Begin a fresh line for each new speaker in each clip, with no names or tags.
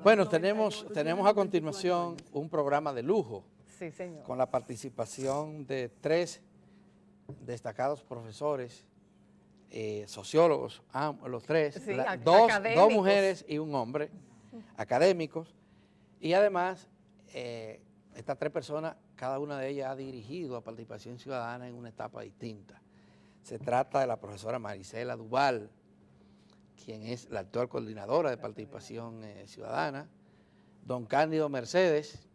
Bueno, tenemos a continuación un programa de lujo.
Sí, señor.
Con la participación de 3 destacados profesores, sociólogos, los 3,
Sí,
dos
académicos.
mujeres y un hombre, académicos, y además estas 3 personas, cada una de ellas ha dirigido a Participación Ciudadana en una etapa distinta. Se trata de la profesora Marisela Duval, quien es la actual coordinadora de Participación Ciudadana, don Cándido Mercedes,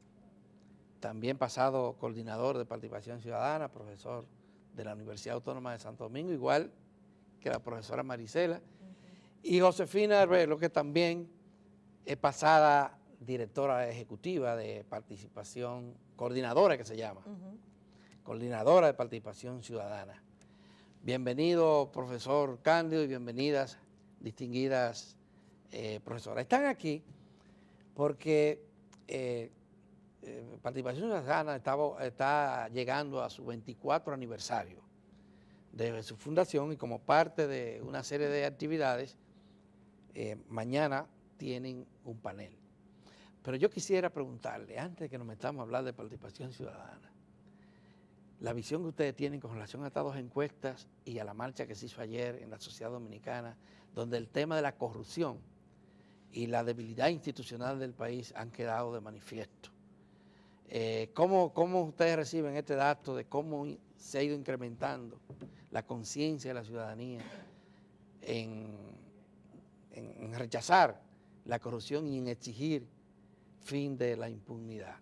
también pasado coordinador de Participación Ciudadana, profesor de la Universidad Autónoma de Santo Domingo, igual que la profesora Marisela, y Josefina Arbelo, que también es pasada directora ejecutiva de Participación, coordinadora que se llama, coordinadora de Participación Ciudadana. Bienvenido, profesor Cándido, y bienvenidas, distinguidas profesoras. Están aquí porque Participación Ciudadana está llegando a su 24 aniversario de su fundación, y como parte de una serie de actividades, mañana tienen un panel. Pero yo quisiera preguntarle, antes de que nos metamos a hablar de Participación Ciudadana, la visión que ustedes tienen con relación a estas 2 encuestas y a la marcha que se hizo ayer en la sociedad dominicana, donde el tema de la corrupción y la debilidad institucional del país han quedado de manifiesto. ¿Cómo ustedes reciben este dato de cómo se ha ido incrementando la conciencia de la ciudadanía en rechazar la corrupción y en exigir fin de la impunidad?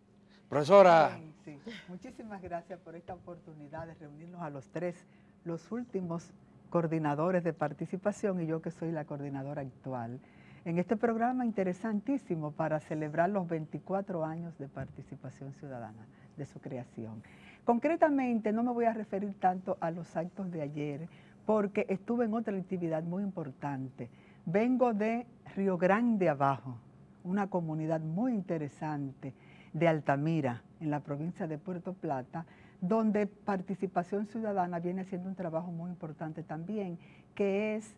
Profesora.
Sí. Muchísimas gracias por esta oportunidad de reunirnos a los 3, los últimos coordinadores de participación, y yo que soy la coordinadora actual, en este programa interesantísimo para celebrar los 24 años de Participación Ciudadana, de su creación. Concretamente, no me voy a referir tanto a los actos de ayer, porque estuve en otra actividad muy importante. Vengo de Río Grande Abajo, una comunidad muy interesante de Altamira, en la provincia de Puerto Plata, donde Participación Ciudadana viene haciendo un trabajo muy importante también, que es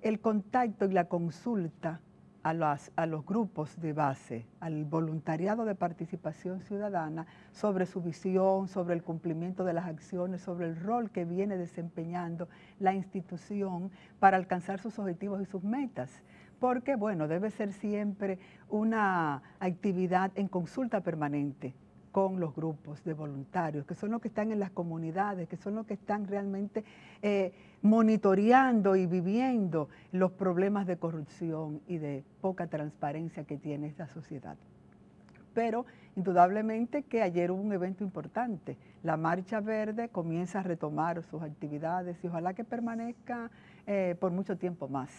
el contacto y la consulta a los grupos de base, al voluntariado de Participación Ciudadana, sobre su visión, sobre el cumplimiento de las acciones, sobre el rol que viene desempeñando la institución para alcanzar sus objetivos y sus metas. Porque, bueno, debe ser siempre una actividad en consulta permanente con los grupos de voluntarios, que son los que están en las comunidades, que son los que están realmente monitoreando y viviendo los problemas de corrupción y de poca transparencia que tiene esta sociedad. Pero indudablemente que ayer hubo un evento importante. La Marcha Verde comienza a retomar sus actividades y ojalá que permanezca por mucho tiempo más.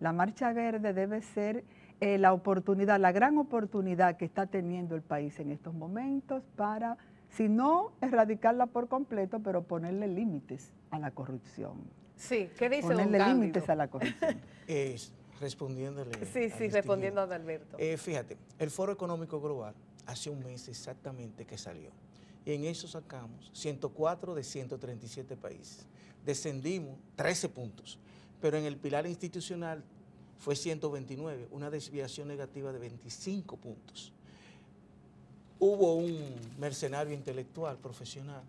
La Marcha Verde debe ser la oportunidad, la gran oportunidad que está teniendo el país en estos momentos para, si no erradicarla por completo, pero ponerle límites a la corrupción.
Sí, ¿qué dice don
Ponerle
Cándido?
límites a la corrupción.
Sí,
Respondiéndole.
respondiendo a Adalberto.
Fíjate, el Foro Económico Global hace un mes exactamente que salió. Y en eso sacamos 104 de 137 países. Descendimos 13 puntos. Pero en el pilar institucional fue 129, una desviación negativa de 25 puntos. Hubo un mercenario intelectual, profesional,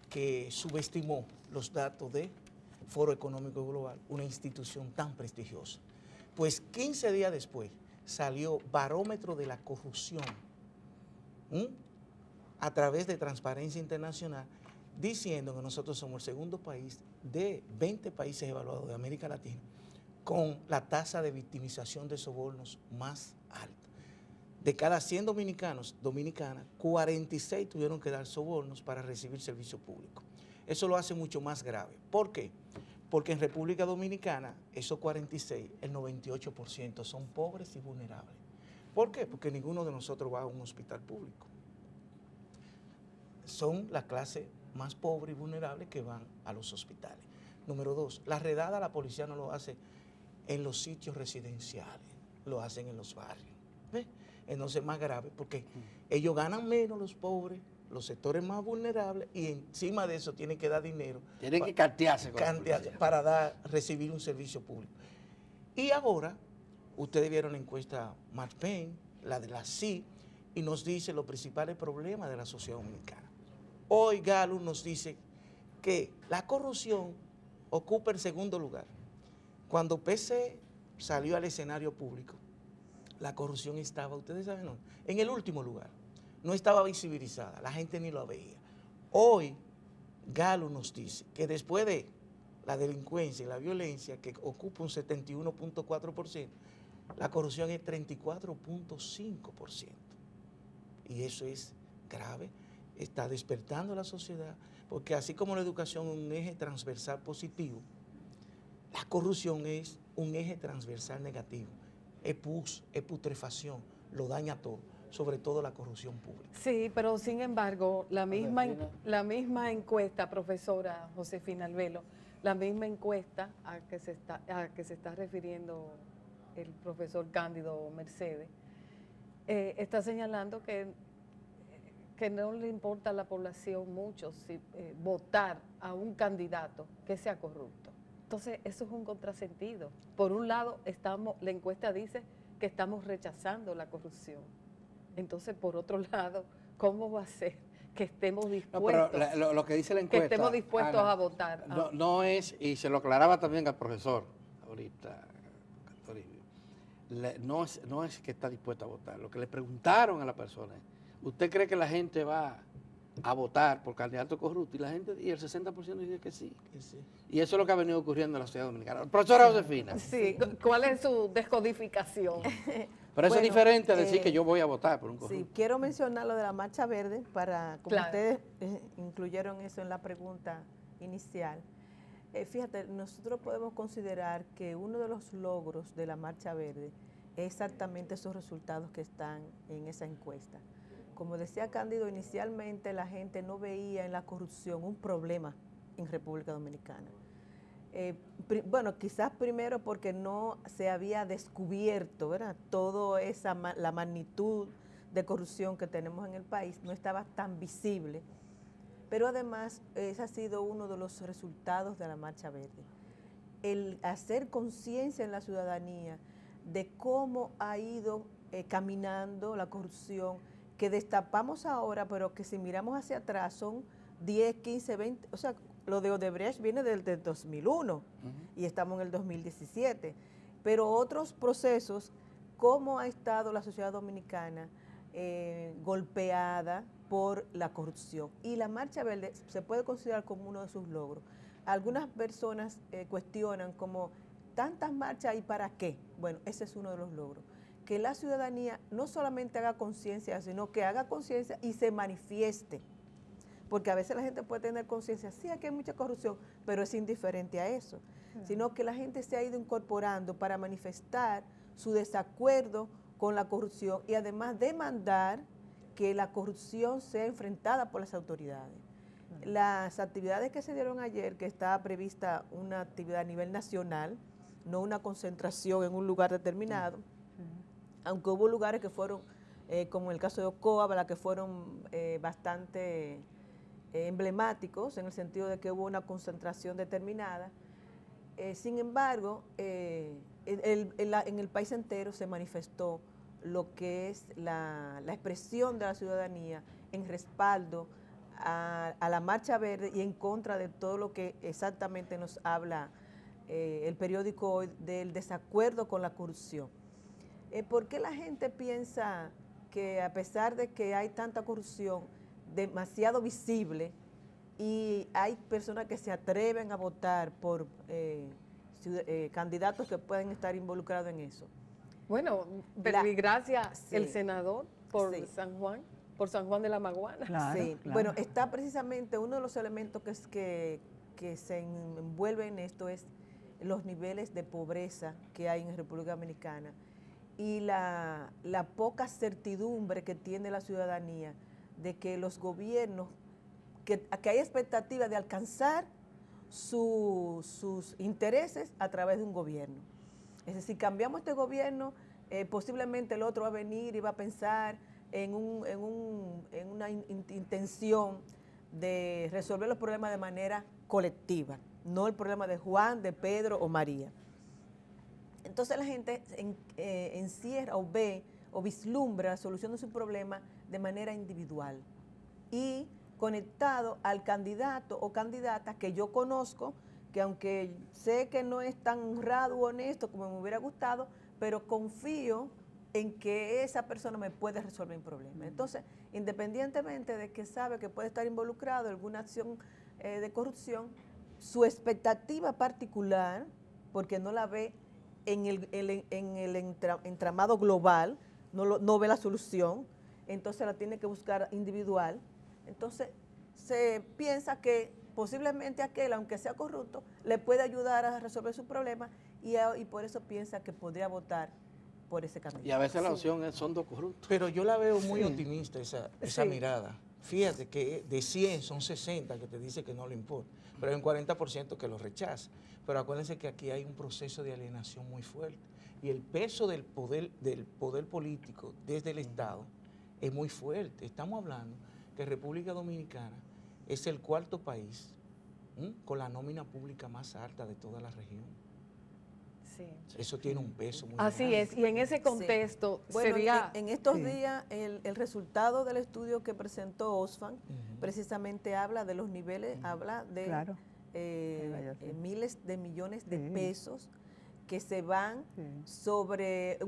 que subestimó los datos del Foro Económico Global, una institución tan prestigiosa. Pues 15 días después salió Barómetro de la Corrupción, a través de Transparencia Internacional, diciendo que nosotros somos el segundo país de 20 países evaluados de América Latina con la tasa de victimización de sobornos más alta. De cada 100 dominicanas, 46 tuvieron que dar sobornos para recibir servicio público. Eso lo hace mucho más grave. ¿Por qué? Porque en República Dominicana, esos 46, el 98% son pobres y vulnerables. ¿Por qué? Porque ninguno de nosotros va a un hospital público. Son la clase más pobre y vulnerable que van a los hospitales. Número 2, la redada la policía no lo hace en los sitios residenciales, lo hacen en los barrios. ¿Ves? Entonces es más grave porque ellos ganan menos, los pobres, los sectores más vulnerables, y encima de eso tienen que dar dinero.
Tienen que cantearse
para recibir un servicio público. Y ahora, ustedes vieron la encuesta Mark Payne, la de la CI, y nos dice los principales problemas de la sociedad dominicana. Hoy Gallup nos dice que la corrupción ocupa el segundo lugar. Cuando PC salió al escenario público, la corrupción estaba, ustedes saben, ¿no?, en el último lugar. No estaba visibilizada, la gente ni lo veía. Hoy Gallup nos dice que después de la delincuencia y la violencia, que ocupa un 71.4%, la corrupción es 34.5%. Y eso es grave, está despertando a la sociedad, porque así como la educación es un eje transversal positivo, la corrupción es un eje transversal negativo. Es pus, es putrefacción, lo daña todo, sobre todo la corrupción pública.
Sí, pero sin embargo, la misma encuesta, profesora Josefina Albelo, la misma encuesta a que se está refiriendo el profesor Cándido Mercedes, está señalando que no le importa a la población mucho votar a un candidato que sea corrupto. Entonces, eso es un contrasentido. Por un lado, la encuesta dice que estamos rechazando la corrupción. Entonces, por otro lado, ¿cómo va a ser que estemos dispuestos,
lo que dice la encuesta,
que estemos dispuestos
Ana,
a votar?
No es, y se lo aclaraba también al profesor ahorita, no es que está dispuesto a votar. Lo que le preguntaron a la persona es, ¿usted cree que la gente va a votar por candidato corrupto? Y el 60% dice que sí. Y eso es lo que ha venido ocurriendo en la sociedad dominicana. Profesora Josefina.
Sí, ¿cuál es su descodificación?
Pero eso es diferente a decir que yo voy a votar por un corrupto.
Sí, quiero mencionar lo de la Marcha Verde, como
Claro.
ustedes incluyeron eso en la pregunta inicial. Fíjate, nosotros podemos considerar que uno de los logros de la Marcha Verde es exactamente esos resultados que están en esa encuesta. Como decía Cándido, inicialmente la gente no veía en la corrupción un problema en República Dominicana. Bueno, quizás primero porque no se había descubierto, ¿verdad?, toda la magnitud de corrupción que tenemos en el país, no estaba tan visible, pero además ese ha sido uno de los resultados de la Marcha Verde. El hacer conciencia en la ciudadanía de cómo ha ido caminando la corrupción, que destapamos ahora, pero que si miramos hacia atrás son 10, 15, 20, o sea, lo de Odebrecht viene del 2001 y estamos en el 2017, pero otros procesos, cómo ha estado la sociedad dominicana golpeada por la corrupción. Y la Marcha Verde se puede considerar como uno de sus logros. Algunas personas cuestionan como, ¿tantas marchas y para qué? Bueno, ese es uno de los logros. Que la ciudadanía no solamente haga conciencia, sino que haga conciencia y se manifieste. Porque a veces la gente puede tener conciencia, sí, aquí hay mucha corrupción, pero es indiferente a eso. Sino que la gente se ha ido incorporando para manifestar su desacuerdo con la corrupción y además demandar que la corrupción sea enfrentada por las autoridades. Las actividades que se dieron ayer, que estaba prevista una actividad a nivel nacional, no una concentración en un lugar determinado, aunque hubo lugares que fueron, como en el caso de Ocoa, que fueron bastante emblemáticos, en el sentido de que hubo una concentración determinada. Sin embargo, en el país entero se manifestó lo que es la expresión de la ciudadanía en respaldo a la Marcha Verde y en contra de todo lo que exactamente nos habla el periódico hoy del desacuerdo con la corrupción. ¿Por qué la gente piensa que a pesar de que hay tanta corrupción demasiado visible y hay personas que se atreven a votar por candidatos que pueden estar involucrados en eso?
Bueno, pero y gracias
sí,
el senador por
sí,
San Juan de la Maguana.
Claro,
sí,
claro.
bueno, está precisamente uno de los elementos que se envuelve en esto es los niveles de pobreza que hay en República Dominicana y la poca certidumbre que tiene la ciudadanía de que los gobiernos, que hay expectativa de alcanzar sus intereses a través de un gobierno. Es decir, cambiamos este gobierno, posiblemente el otro va a venir y va a pensar en una intención de resolver los problemas de manera colectiva, no el problema de Juan, de Pedro o María. Entonces la gente encierra o ve o vislumbra la solución de su problema de manera individual y conectado al candidato o candidata que yo conozco, que aunque sé que no es tan honrado o honesto como me hubiera gustado, pero confío en que esa persona me puede resolver un problema. Entonces, independientemente de que sabe que puede estar involucrado en alguna acción de corrupción, su expectativa particular, porque no la ve en el entramado global, no ve la solución, entonces la tiene que buscar individual. Entonces, se piensa que posiblemente aquel, aunque sea corrupto, le puede ayudar a resolver su problema y por eso piensa que podría votar por ese camino.
Y a veces la opción son dos corruptos.
Pero yo la veo muy optimista esa
Sí.
mirada. Fíjate que de 100 son 60 que te dice que no le importa, pero hay un 40% que lo rechaza. Pero acuérdense que aquí hay un proceso de alienación muy fuerte y el peso del poder político desde el Estado es muy fuerte. Estamos hablando que República Dominicana es el cuarto país con la nómina pública más alta de toda la región.
Sí.
Eso tiene un peso muy
Así
grande.
es, y en ese contexto
Bueno,
sería...
en estos
Sí.
días el resultado del estudio que presentó Oxfam precisamente habla de los niveles, habla de
Claro. Vaya, sí.
miles de millones de
Sí.
pesos que se van
Sí.
sobre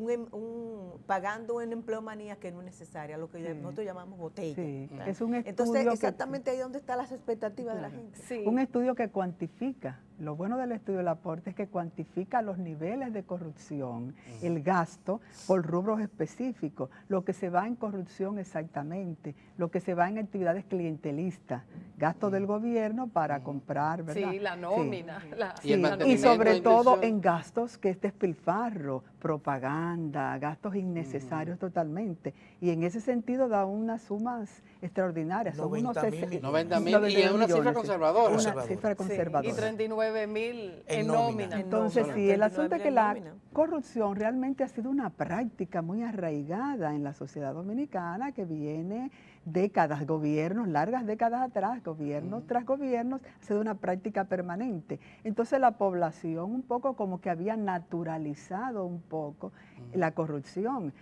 pagando una empleomanía que no es necesaria, lo que
Sí.
nosotros llamamos botella.
Sí,
¿verdad?
es un estudio
Entonces,
que-
exactamente ahí donde están las expectativas de la
Claro.
gente.
Sí.
Un estudio que cuantifica, lo bueno del estudio del aporte es que cuantifica los niveles de corrupción, el gasto por rubros específicos, lo que se va en corrupción exactamente, lo que se va en actividades clientelistas, gasto del gobierno para comprar, ¿verdad?
Sí, la nómina. la-
Y el
Sí, y
mantenimiento
sobre
de
todo
inversión.
en gastos que es despilfarro, propaganda, gastos innecesarios totalmente. Y en ese sentido da unas sumas extraordinarias. Son
90.000 millones.
90.000 y es una cifra conservadora.
Una
Conservadora.
cifra
Sí,
conservadora.
y 39.000
En
en
nómina.
nómina.
Entonces,
nómina.
sí, el asunto es que
39.000
la
nómina.
corrupción realmente ha sido una práctica muy arraigada en la sociedad dominicana que viene décadas, gobiernos, largas décadas atrás, gobiernos tras gobiernos, ha sido una práctica permanente. Entonces la población un poco como que había naturalizado un poco la corrupción.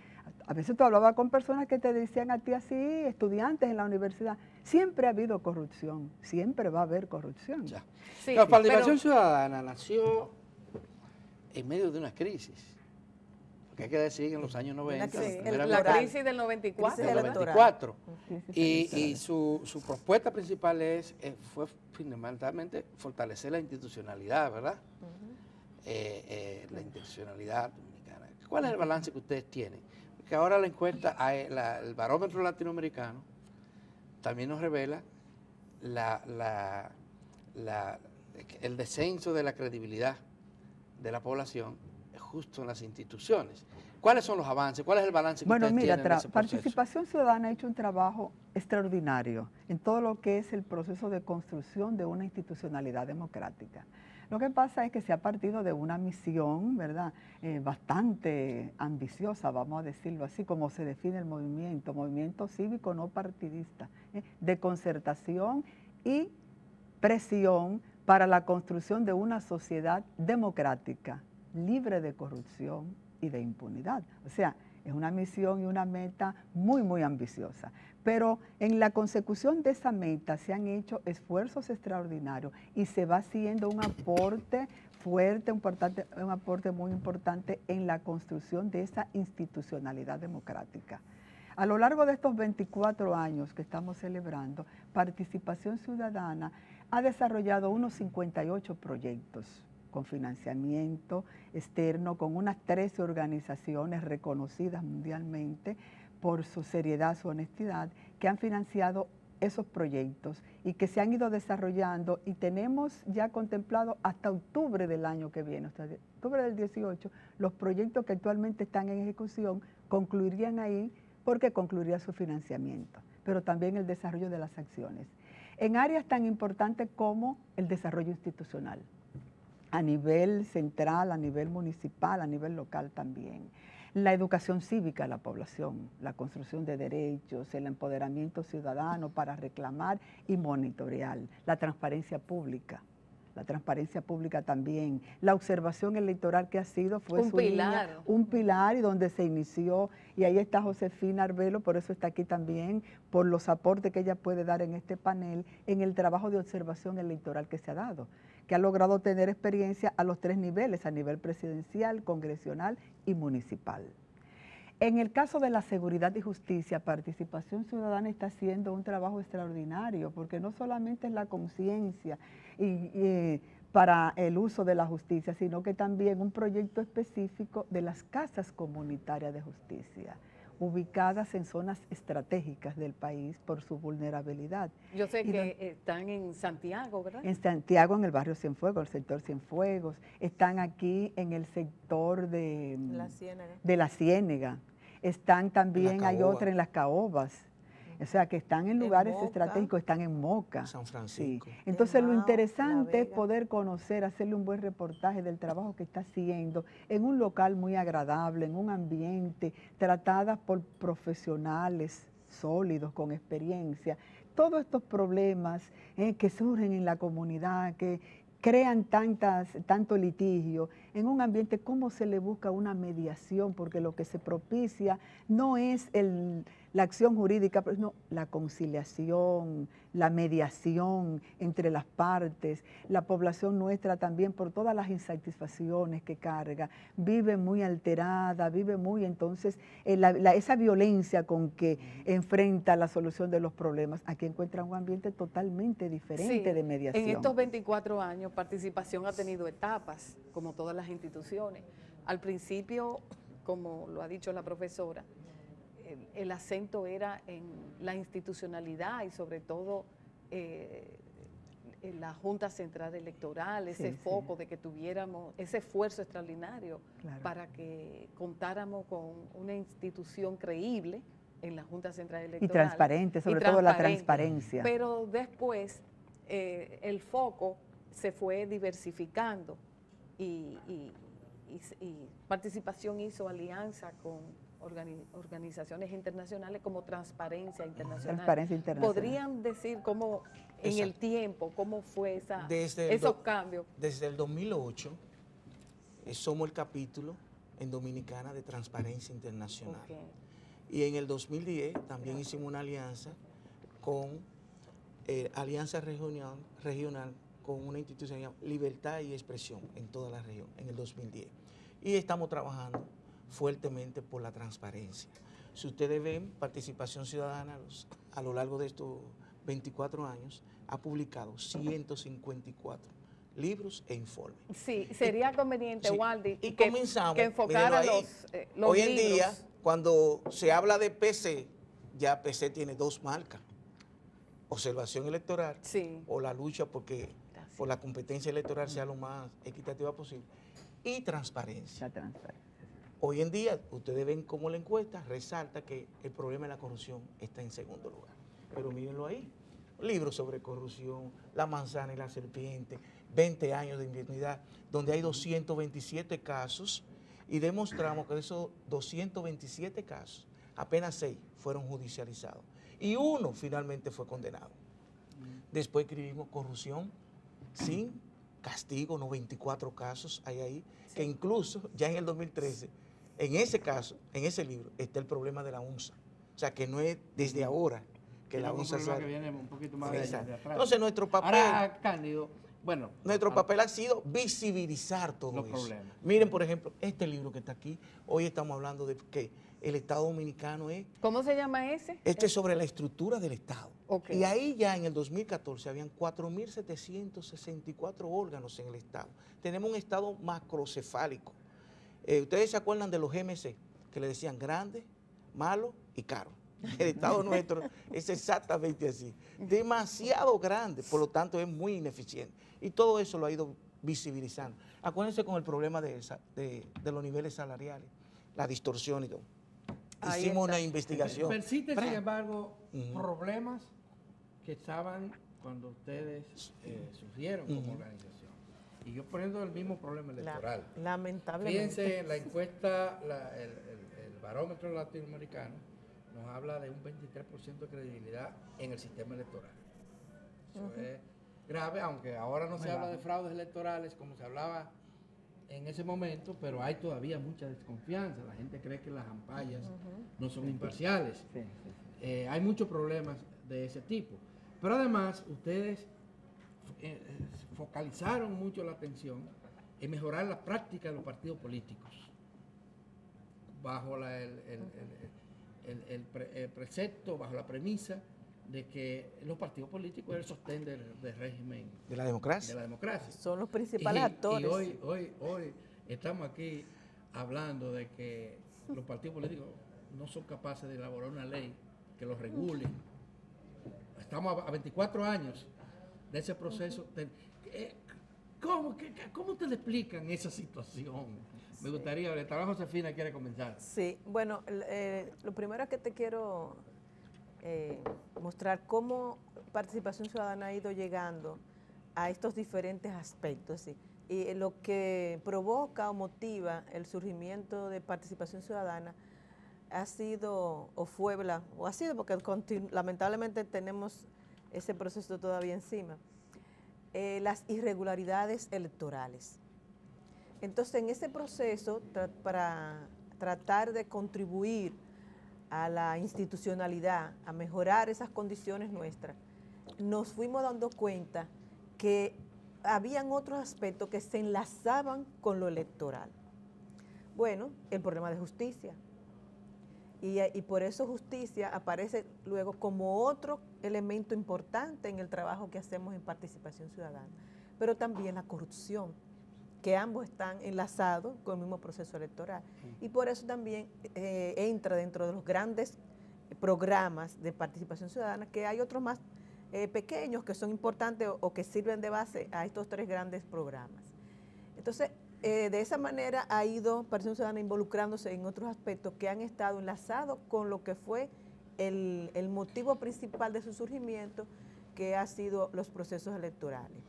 A veces tú hablabas con personas que te decían a ti así, estudiantes en la universidad, siempre ha habido corrupción, siempre va a haber corrupción.
Ya.
Sí,
La participación
pero-
ciudadana nació en medio de una crisis. Porque hay que decir que en los años 90,
crisis
la
Sí,
primera
la
mitad
crisis del 94.
Crisis
del
¿verdad?
electoral.
94.
Sí, sí, sí,
Y su propuesta principal fue fundamentalmente fortalecer la institucionalidad, ¿verdad? La institucionalidad dominicana. ¿Cuál es el balance que ustedes tienen? Porque ahora la encuesta, el barómetro latinoamericano también nos revela el descenso de la credibilidad de la población justo en las instituciones. ¿Cuáles son los avances? ¿Cuál es el balance que
Bueno,
ustedes
mira,
tienen en ese proceso?
Participación Ciudadana ha hecho un trabajo extraordinario en todo lo que es el proceso de construcción de una institucionalidad democrática. Lo que pasa es que se ha partido de una misión, ¿verdad?, bastante ambiciosa, vamos a decirlo así, como se define el movimiento cívico no partidista, de concertación y presión para la construcción de una sociedad democrática, libre de corrupción y de impunidad. O sea, es una misión y una meta muy, muy ambiciosa. Pero en la consecución de esa meta se han hecho esfuerzos extraordinarios y se va haciendo un aporte fuerte, un aporte muy importante en la construcción de esa institucionalidad democrática. A lo largo de estos 24 años que estamos celebrando, Participación Ciudadana ha desarrollado unos 58 proyectos con financiamiento externo, con unas 13 organizaciones reconocidas mundialmente por su seriedad, su honestidad, que han financiado esos proyectos y que se han ido desarrollando y tenemos ya contemplado hasta octubre del año que viene, hasta octubre del 18, los proyectos que actualmente están en ejecución concluirían ahí porque concluiría su financiamiento, pero también el desarrollo de las acciones. En áreas tan importantes como el desarrollo institucional, a nivel central, a nivel municipal, a nivel local también. La educación cívica de la población, la construcción de derechos, el empoderamiento ciudadano para reclamar y monitorear, la transparencia pública, la transparencia pública también, la observación electoral que ha sido, fue
Un
su línea,
pilar.
un pilar y donde se inició, y ahí está Josefina Arbelo, por eso está aquí también, por los aportes que ella puede dar en este panel, en el trabajo de observación electoral que se ha dado, que ha logrado tener experiencia a los 3 niveles, a nivel presidencial, congresional y municipal. En el caso de la seguridad y justicia, Participación Ciudadana está haciendo un trabajo extraordinario, porque no solamente es la conciencia para el uso de la justicia, sino que también un proyecto específico de las casas comunitarias de justicia, ubicadas en zonas estratégicas del país por su vulnerabilidad.
Yo sé que están en Santiago, ¿verdad?
En Santiago, en el barrio Cienfuegos, el sector Cienfuegos, están aquí en el sector de la Ciénega, están también, hay otra en las Caobas, o sea que están en lugares estratégicos, están en Moca.
San Francisco.
Sí. Entonces
Mao,
lo interesante
La
es
Vega.
poder conocer, hacerle un buen reportaje del trabajo que está haciendo en un local muy agradable, en un ambiente, tratadas por profesionales sólidos, con experiencia. Todos estos problemas que surgen en la comunidad, que crean tanto litigio, en un ambiente, cómo se le busca una mediación, porque lo que se propicia no es la acción jurídica, pero no, la conciliación, la mediación entre las partes. La población nuestra también, por todas las insatisfacciones que carga, vive muy alterada, vive muy, entonces, esa violencia con que enfrenta la solución de los problemas, aquí encuentra un ambiente totalmente diferente de mediación.
En estos 24 años, Participación ha tenido etapas, como todas las instituciones. Al principio, como lo ha dicho la profesora, el acento era en la institucionalidad y sobre todo en la Junta Central Electoral, ese foco de que tuviéramos ese esfuerzo extraordinario para que contáramos con una institución creíble en la Junta Central Electoral.
Y transparente, sobre todo la transparencia.
Pero después el foco se fue diversificando y Participación hizo alianza con organizaciones internacionales como Transparencia Internacional.
Transparencia Internacional.
¿Podrían decir cómo en el tiempo, cómo fue
esos
cambios?
Desde el 2008 somos el capítulo en Dominicana de Transparencia Internacional. Y en el 2010 también hicimos una alianza con Alianza Regional con una institución llamada Libertad y Expresión en toda la región, en el 2010. Y estamos trabajando fuertemente por la transparencia. Si ustedes ven, Participación Ciudadana a lo largo de estos 24 años ha publicado 154 libros e informes.
Sí, sería conveniente, Waldy,
y comenzamos,
que enfocara los
hoy en
libros.
día, cuando se habla de PC, ya PC tiene 2 marcas: observación electoral o la lucha por la competencia electoral sea lo más equitativa posible, y transparencia. Hoy en día, ustedes ven cómo la encuesta resalta que el problema de la corrupción está en segundo lugar. Pero mírenlo ahí, libros sobre corrupción, La manzana y la serpiente, 20 años de impunidad, donde hay 227 casos, y demostramos que de esos 227 casos, apenas 6 fueron judicializados, y 1 finalmente fue condenado. Después escribimos corrupción sin castigo, 94 casos hay ahí, que incluso ya en el 2013, en ese caso, en ese libro, está el problema de la UNSA. O sea, que no es desde ahora que la UNSA sale.
Que viene un poquito más de atrás.
Entonces, nuestro papel...
Ahora, Cándido, bueno...
Nuestro papel ha sido visibilizar todo
los
eso.
Problemas.
Miren, por ejemplo, este libro que está aquí, hoy estamos hablando de que el Estado Dominicano es...
¿Cómo se llama ese?
Este es sobre la estructura del Estado. Y ahí ya en el 2014 habían 4.764 órganos en el Estado. Tenemos un Estado macrocefálico. Ustedes se acuerdan de los GMC, que le decían grande, malo y caro. El Estado nuestro es exactamente así. Demasiado grande, por lo tanto es muy ineficiente. Y todo eso lo ha ido visibilizando. Acuérdense con el problema de los niveles salariales, la distorsión y todo. Hicimos una investigación.
Persisten, sin embargo, problemas que estaban cuando ustedes surgieron como organización. Y yo poniendo el mismo problema electoral.
Lamentablemente.
Fíjense, la encuesta, el barómetro latinoamericano nos habla de un 23% de credibilidad en el sistema electoral. Eso es grave, aunque ahora no se habla de fraudes electorales como se hablaba en ese momento, pero hay todavía mucha desconfianza. La gente cree que las ampallas no son imparciales. Hay muchos problemas de ese tipo. Pero además, ustedes focalizaron mucho la atención en mejorar la práctica de los partidos políticos, bajo el precepto, bajo la premisa de que los partidos políticos es el sostén del régimen
de la democracia.
Son los principales actores.
Y hoy estamos aquí hablando de que los partidos políticos no son capaces de elaborar una ley que los regule. Estamos a 24 años de ese proceso. ¿Cómo te le explican esa situación? Me gustaría, el trabajo Josefina quiere comenzar.
Sí, bueno, lo primero que te quiero mostrar cómo Participación Ciudadana ha ido llegando a estos diferentes aspectos, ¿sí? Y lo que provoca o motiva el surgimiento de Participación Ciudadana ha sido, porque lamentablemente tenemos ese proceso todavía encima, las irregularidades electorales. Entonces, en ese proceso, para tratar de contribuir a la institucionalidad, a mejorar esas condiciones nuestras, nos fuimos dando cuenta que habían otros aspectos que se enlazaban con lo electoral. Bueno, el problema de justicia. Y por eso justicia aparece luego como otro elemento importante en el trabajo que hacemos en Participación Ciudadana. Pero también la corrupción, que ambos están enlazados con el mismo proceso electoral. Y por eso también entra dentro de los grandes programas de participación ciudadana, que hay otros más pequeños que son importantes o que sirven de base a estos tres grandes programas. Entonces, de esa manera ha ido Participación Ciudadana involucrándose en otros aspectos que han estado enlazados con lo que fue el motivo principal de su surgimiento, que ha sido los procesos electorales.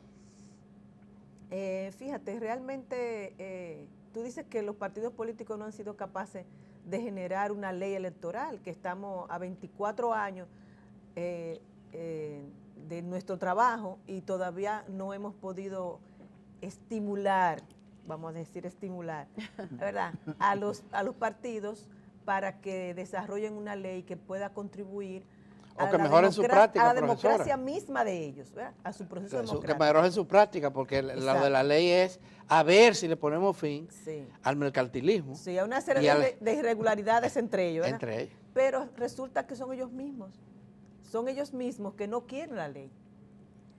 Fíjate, realmente tú dices que los partidos políticos no han sido capaces de generar una ley electoral, que estamos a 24 años de nuestro trabajo y todavía no hemos podido estimular, vamos a decir estimular, ¿verdad?, a los partidos para que desarrollen una ley que pueda contribuir
o que mejoren su práctica,
a la democracia misma de ellos, ¿verdad?, a su proceso democrático.
Que mejoren su práctica, porque lo de la ley es a ver si le ponemos fin al mercantilismo.
Sí, a una serie de irregularidades entre ellos, ¿verdad?
Entre ellos.
Pero resulta que son ellos mismos que no quieren la ley.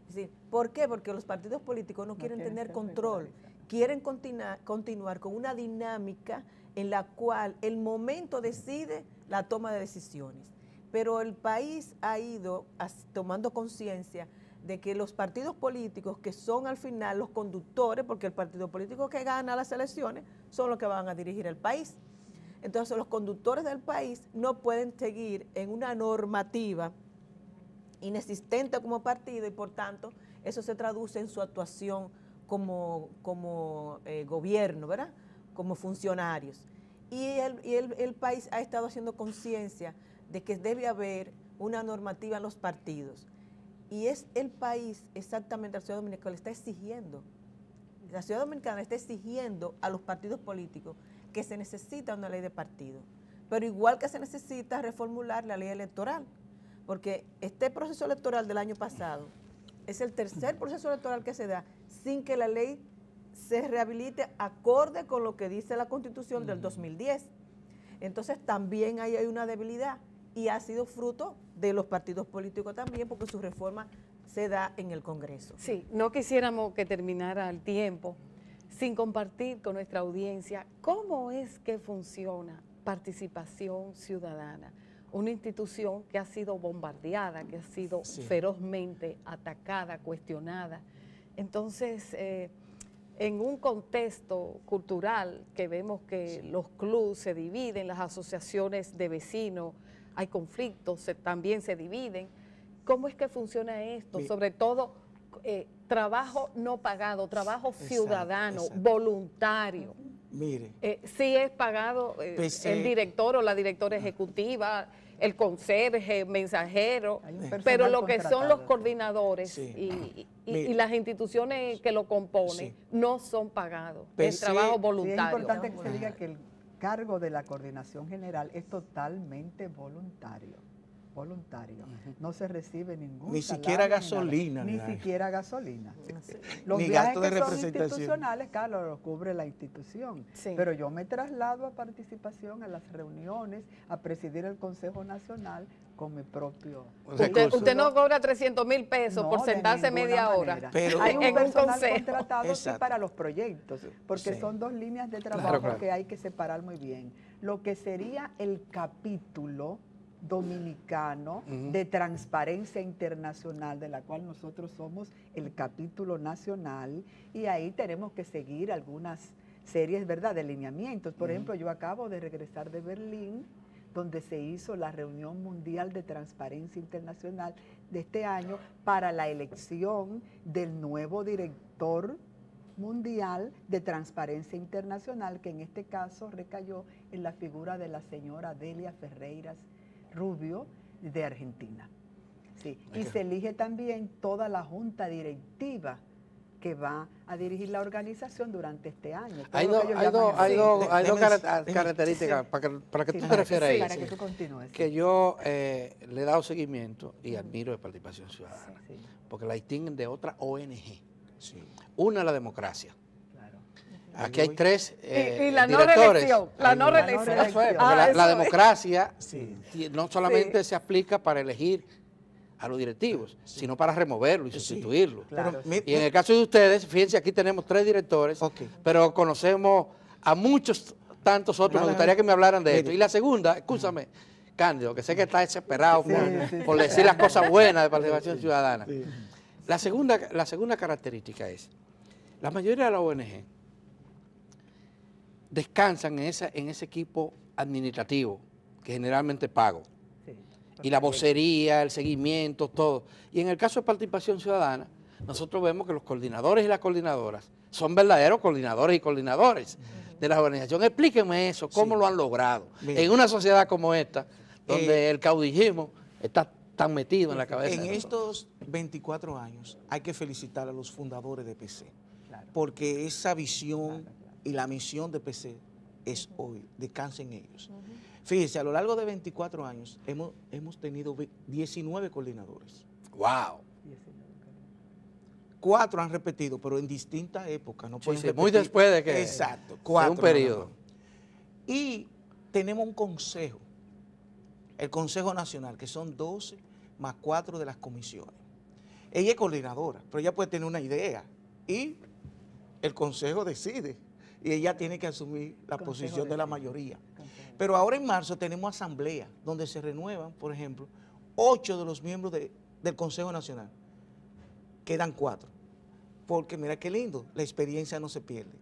Es decir, ¿por qué? Porque los partidos políticos no quieren tener control, quieren continuar con una dinámica en la cual el momento decide la toma de decisiones. Pero el país ha ido tomando conciencia de que los partidos políticos, que son al final los conductores, porque el partido político que gana las elecciones son los que van a dirigir el país. Entonces los conductores del país no pueden seguir en una normativa inexistente como partido y por tanto eso se traduce en su actuación como gobierno, ¿verdad?, como funcionarios. Y el país ha estado haciendo conciencia de que debe haber una normativa en los partidos. Y es el país, exactamente, la ciudad dominicana, le está exigiendo. La ciudad dominicana está exigiendo a los partidos políticos que se necesita una ley de partido. Pero igual que se necesita reformular la ley electoral, porque este proceso electoral del año pasado es el tercer proceso electoral que se da sin que la ley se rehabilite acorde con lo que dice la Constitución del 2010. Entonces también ahí hay una debilidad y ha sido fruto de los partidos políticos también, porque su reforma se da en el Congreso.
Sí, no quisiéramos que terminara el tiempo sin compartir con nuestra audiencia cómo es que funciona Participación Ciudadana, una institución que ha sido bombardeada, que ha sido ferozmente atacada, cuestionada. Entonces, en un contexto cultural que vemos que los clubes se dividen, las asociaciones de vecinos, hay conflictos, también se dividen. ¿Cómo es que funciona esto? Sobre todo, trabajo no pagado, trabajo ciudadano, voluntario.
Mire.
Sí es pagado el director o la directora ejecutiva, el conserje, mensajero, pero lo que son los coordinadores y y las instituciones que lo componen
Sí.
no son pagados.
Pero
Es trabajo
Sí, es
voluntario.
importante que se diga que el cargo de la coordinación general es totalmente voluntario. Voluntario. No se recibe ningún
Ni
salario,
siquiera
nada.
gasolina le
Ni
dan.
siquiera gasolina.
Sí.
Los
Ni
viajes
gasto de
que son
representación.
institucionales, claro, los cubre la institución.
Sí.
Pero yo me traslado a participación a las reuniones, a presidir el Consejo Nacional con mi propio
Usted no cobra 300,000 pesos
No,
por
de
sentarse
ninguna
media hora.
manera.
Pero-
hay un
en un
personal
consejo.
contratado sí,
Exacto.
para los proyectos, porque
Sí.
son dos líneas de trabajo
Claro, claro.
que hay que separar muy bien. Lo que sería el capítulo dominicano de transparencia internacional, de la cual nosotros somos el capítulo nacional, y ahí tenemos que seguir algunas series, ¿verdad?, de lineamientos. Por ejemplo, yo acabo de regresar de Berlín, donde se hizo la reunión mundial de transparencia internacional de este año para la elección del nuevo director mundial de transparencia internacional, que en este caso recayó en la figura de la señora Delia Ferreiras Rubio de Argentina. Sí. Y se elige también toda la junta directiva que va a dirigir la organización durante este año. Todo
Hay
lo
dos,
que ellos
hay
llaman
dos, hay
así.
dos, hay dos
Déjeme-
características para que
Sí,
tú te
para
refieras
sí,
ahí.
para que tú continúes.
Que yo le he dado seguimiento y admiro de Participación Ciudadana,
Sí,
porque la distinguen de otra ONG.
Sí.
Una, la democracia.
claro.
Aquí hay tres
Y la no
directores.
reelección. La no
La no
reelección.
reelección.
Eso es, porque
Ah,
la
eso es.
democracia
Sí.
no solamente se aplica para elegir a los directivos, sino para removerlo y
Sí.
sustituirlo.
Claro,
Pero
Y en el caso de ustedes, fíjense, aquí tenemos 3 directores,
Ok.
pero conocemos a muchos tantos otros.
Nada,
Me gustaría que me hablaran de
mire.
esto. Y la segunda, escúchame, Cándido, que sé que está desesperado
Sí,
por,
sí, sí.
por decir las cosas buenas de Participación Ciudadana. La segunda característica es, la mayoría de las ONG descansan en ese equipo administrativo, que generalmente pago.
sí.
Y la vocería, el seguimiento, todo. Y en el caso de Participación Ciudadana, nosotros vemos que los coordinadores y las coordinadoras son verdaderos coordinadores y coordinadores de la organización. Explíquenme eso, cómo
Sí.
lo han logrado.
Mira.
En una sociedad como esta, donde el caudillismo está tan metido en la cabeza.
En
de nosotros.
estos 24 años hay que felicitar a los fundadores de PC,
Claro.
porque esa visión y la misión de PC es hoy, descansa en ellos. Fíjense, a lo largo de 24 años hemos tenido 19 coordinadores.
¡Wow!
4 han repetido, pero en distintas épocas. No pueden
sí,
repetir.
muy después de que-
Exacto,
de
4
un periodo.
nada más. Y tenemos un consejo, el Consejo Nacional, que son 12 más 4 de las comisiones. Ella es coordinadora, pero ella puede tener una idea y el consejo decide y ella tiene que asumir la
Consejo
posición de la
decide.
mayoría. Pero ahora en marzo tenemos asamblea, donde se renuevan, por ejemplo, 8 de los miembros del Consejo Nacional. Quedan 4. Porque mira qué lindo, la experiencia no se pierde.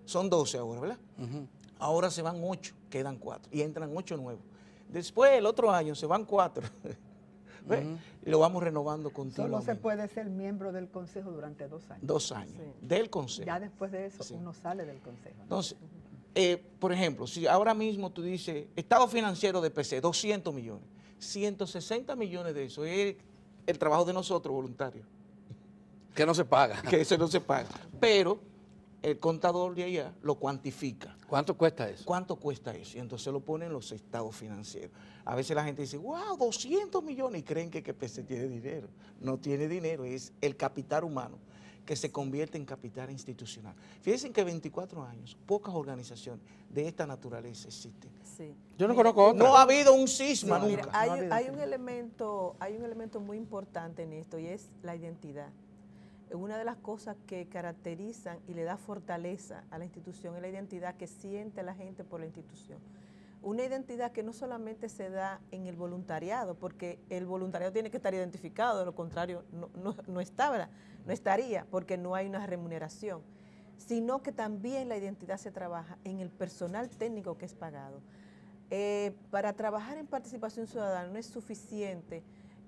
Son 12 ahora, ¿verdad?
Ujú.
Ahora se van 8, quedan 4 y entran 8 nuevos. Después, el otro año, se van 4. ¿Ves? Y lo vamos renovando
Solo
continuamente.
se puede ser miembro del consejo durante 2 años.
2 años
Sí.
del consejo.
Ya después de eso
Sí.
uno sale del consejo. ¿no?
Entonces, por ejemplo, si ahora mismo tú dices, estado financiero de PC, 200 millones, 160 millones de eso es el trabajo de nosotros, voluntarios,
Que no se paga.
que eso no se paga. Pero el contador de allá lo cuantifica.
¿Cuánto cuesta eso?
¿Cuánto cuesta eso? Y entonces lo ponen en los estados financieros. A veces la gente dice, wow, 200 millones, y creen que PC tiene dinero. No tiene dinero, es el capital humano que se convierte en capital institucional. Fíjense que en 24 años, pocas organizaciones de esta naturaleza existen.
Sí.
Yo no conozco otra.
No ha habido un cisma
No,
nunca.
Mira, hay,
No ha habido
hay
cisma.
un elemento muy importante en esto y es la identidad. Una de las cosas que caracterizan y le da fortaleza a la institución es la identidad que siente la gente por la institución. Una identidad que no solamente se da en el voluntariado, porque el voluntariado tiene que estar identificado, de lo contrario no estaría, porque no hay una remuneración, sino que también la identidad se trabaja en el personal técnico que es pagado. Para trabajar en participación ciudadana no es suficiente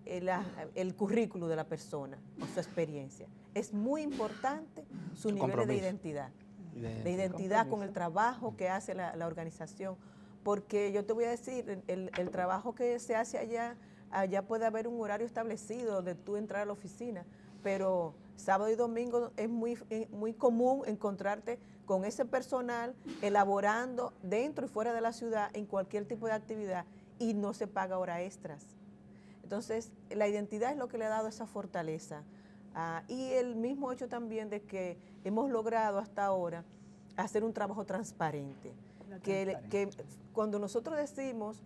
el currículo de la persona o su experiencia. Es muy importante su nivel de
compromiso.
identidad. De identidad con el trabajo que hace la organización. Porque yo te voy a decir, el trabajo que se hace allá puede haber un horario establecido de tú entrar a la oficina, pero sábado y domingo es muy común encontrarte con ese personal elaborando dentro y fuera de la ciudad en cualquier tipo de actividad y no se paga hora extras. Entonces, la identidad es lo que le ha dado esa fortaleza. Y el mismo hecho también de que hemos logrado hasta ahora hacer un trabajo transparente. Que cuando nosotros decimos,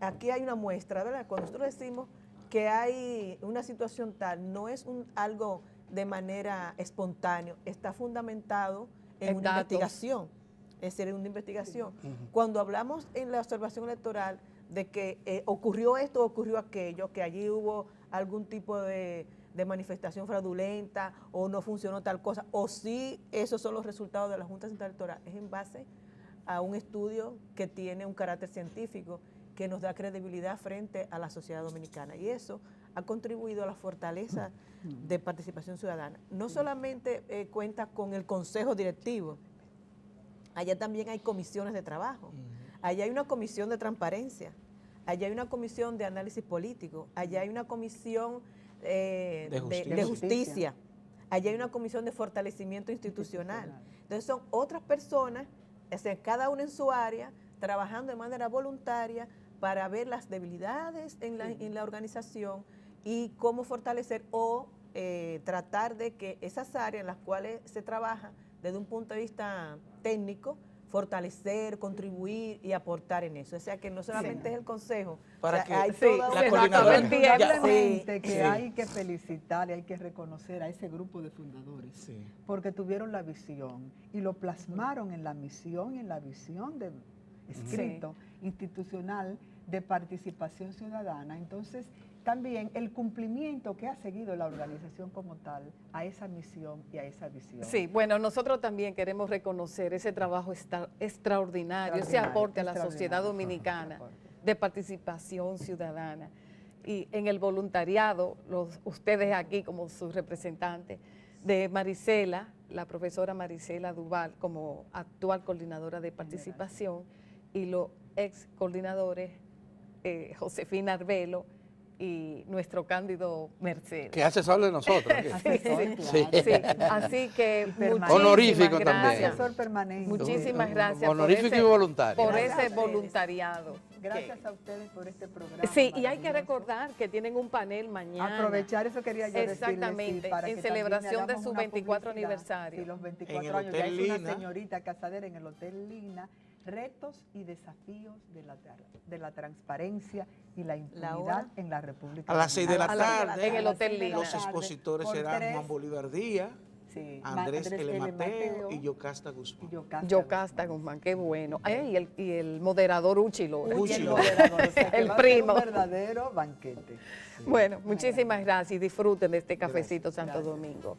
aquí hay una muestra, ¿verdad? Cuando nosotros decimos que hay una situación tal, no es algo de manera espontánea, está fundamentado en una investigación, es decir, en una investigación. Cuando hablamos en la observación electoral de que ocurrió esto, ocurrió aquello, que allí hubo algún tipo de manifestación fraudulenta o no funcionó tal cosa, o si esos son los resultados de la Junta Central Electoral, es en base a un estudio que tiene un carácter científico que nos da credibilidad frente a la sociedad dominicana, y eso ha contribuido a la fortaleza de participación ciudadana. No solamente cuenta con el consejo directivo, allá también hay comisiones de trabajo, allá hay una comisión de transparencia, allá hay una comisión de análisis político, allá hay una comisión de justicia, allá hay una comisión de fortalecimiento institucional. Entonces son otras personas, o sea, cada una en su área, trabajando de manera voluntaria para ver las debilidades en la organización y cómo fortalecer o tratar de que esas áreas en las cuales se trabaja desde un punto de vista técnico, fortalecer, contribuir y aportar en eso. O sea, que no solamente es el consejo,
para
o sea,
que
hay
la
toda
coordinadora
indudablemente que hay que felicitar y hay que reconocer a ese grupo de fundadores, porque tuvieron la visión y lo plasmaron en la misión y en la visión de escrito institucional de participación ciudadana. Entonces, también el cumplimiento que ha seguido la organización como tal a esa misión y a esa visión.
Sí, bueno, nosotros también queremos reconocer ese trabajo extraordinario, ese aporte a la sociedad dominicana de participación ciudadana. Y en el voluntariado, ustedes aquí como sus representantes, de Marisela, la profesora Marisela Duval como actual coordinadora de participación, y los ex coordinadores Josefina Arbelo y nuestro Cándido Mercedes.
Que asesor de nosotros.
Sí, así que
honorífico
gracias.
Asesor permanente.
Muchísimas gracias
honorífico y voluntario.
por ese voluntariado.
Gracias a ustedes por este programa.
Sí, y hay que recordar que tienen un panel mañana.
Aprovechar, eso quería yo
exactamente,
decirles, para
en
que
celebración de
hagamos
su
una
24
publicidad.
aniversario.
Sí, los 24 años. Ya es una señorita casadera en el Hotel Lina. Retos y desafíos de la transparencia y la impunidad en la República
a las 6 de la
Dominicana.
tarde,
en el Hotel Lina.
Los expositores serán Juan Bolívar Díaz, Andrés L. Mateo y Yocasta Guzmán.
Yocasta Guzmán, qué bueno. Y el moderador Uchi Lora.
El primo. Un verdadero banquete.
Bueno, muchísimas gracias y disfruten de este cafecito Santo Domingo.